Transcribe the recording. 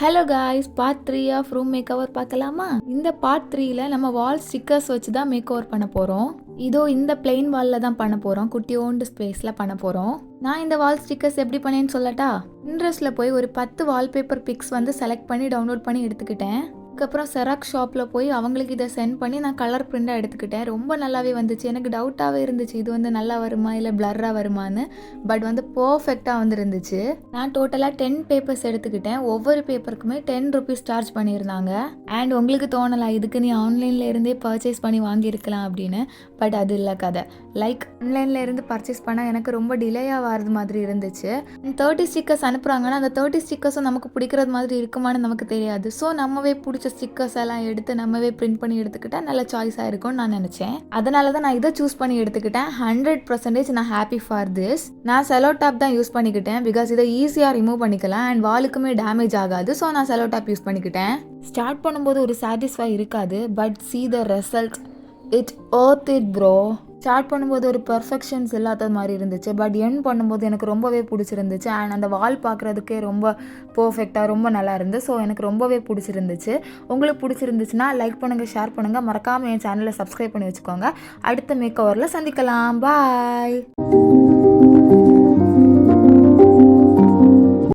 Hello guys, part 3 of room makeover பார்க்கலாமா? இந்த part 3ல நம்ம வால் ஸ்டிக்கர்ஸ் வச்சு தான் மேக் ஓவர் பண்ண போகிறோம். இதோ இந்த பிளெயின் வாலில் தான் பண்ண போகிறோம். குட்டியோண்டு ஸ்பேஸில் பண்ண போகிறோம். நான் இந்த வால் ஸ்டிக்கர்ஸ் எப்படி பண்ணேன்னு சொல்லட்டா? இன்ட்ரெஸ்ட்டில் போய் ஒரு 10 வால்பேப்பர் பிக்ஸ் வந்து செலக்ட் பண்ணி டவுன்லோட் பண்ணி எடுத்துக்கிட்டேன். அதுக்கப்புறம் செராக்ஸ் ஷாப்பில் போய் அவங்களுக்கு இதை சென்ட் பண்ணி நான் கலர் பிரிண்டாக எடுத்துக்கிட்டேன். ரொம்ப நல்லாவே வந்துச்சு. எனக்கு டவுட்டாகவே இருந்துச்சு இது வந்து நல்லா வருமா இல்லை பிளர்ராக வருமானு. பட் வந்து பர்ஃபெக்டாக வந்துருந்துச்சு. நான் டோட்டலாக 10 பேப்பர்ஸ் எடுத்துக்கிட்டேன். ஒவ்வொரு பேப்பருக்குமே 10 ருபீஸ் சார்ஜ் பண்ணியிருந்தாங்க. அண்ட் உங்களுக்கு தோணலாம் இதுக்கு நீ ஆன்லைனில் இருந்தே பர்ச்சேஸ் பண்ணி வாங்கியிருக்கலாம் அப்படின்னு. பட் அது இல்லை கதை. லைக் ஆன்லைனில் இருந்து பர்ச்சேஸ் பண்ணால் எனக்கு ரொம்ப டிலேயாக வரது மாதிரி இருந்துச்சு. 30 ஸ்டிக்கர்ஸ் அனுப்புகிறாங்கன்னா அந்த 30 ஸ்டிக்கர்ஸும் நமக்கு பிடிக்கிறது மாதிரி இருக்குமான்னு நமக்கு தெரியாது. ஸோ நம்மவே பிடிச்ச ஸ்டிக்கர்ஸ் எல்லாம் எடுத்து நம்மவே பிரிண்ட் பண்ணி எடுத்துக்கிட்டா நல்ல சாய்ஸாக இருக்கும்னு நான் நினச்சேன். அதனால தான் நான் இதை சூஸ் பண்ணி எடுத்துக்கிட்டேன். 100% நான் ஹாப்பி ஃபார் திஸ். நான் செலோ டேப் தான் யூஸ் பண்ணிக்கிட்டேன். பிகாஸ் இதை ஈஸியாக ரிமூவ் பண்ணிக்கலாம் அண்ட் வாலுக்குமே டேமேஜ் ஆகாது. ஸோ நான் செலோ டேப் யூஸ் பண்ணிக்கிட்டேன். ஸ்டார்ட் பண்ணும்போது ஒரு சாட்டிஸ்ஃபை இருக்காது. But see the result. It worth it bro. Start பண்ணும்போது ஒரு பர்ஃபெக்ஷன்ஸ் இல்லாத மாதிரி இருந்துச்சு. பட் எண்ட் பண்ணும்போது எனக்கு ரொம்பவே பிடிச்சிருந்துச்சு. அண்ட் அந்த வால் பார்க்குறதுக்கே ரொம்ப பர்ஃபெக்டாக ரொம்ப நல்லா இருந்து. ஸோ எனக்கு ரொம்பவே பிடிச்சிருந்துச்சு. உங்களுக்கு பிடிச்சிருந்துச்சுன்னா லைக் பண்ணுங்கள், ஷேர் பண்ணுங்கள். மறக்காமல் என் சேனலை சப்ஸ்கிரைப் பண்ணி வச்சுக்கோங்க. அடுத்த மேக் ஓவரில் சந்திக்கலாம். பாய்.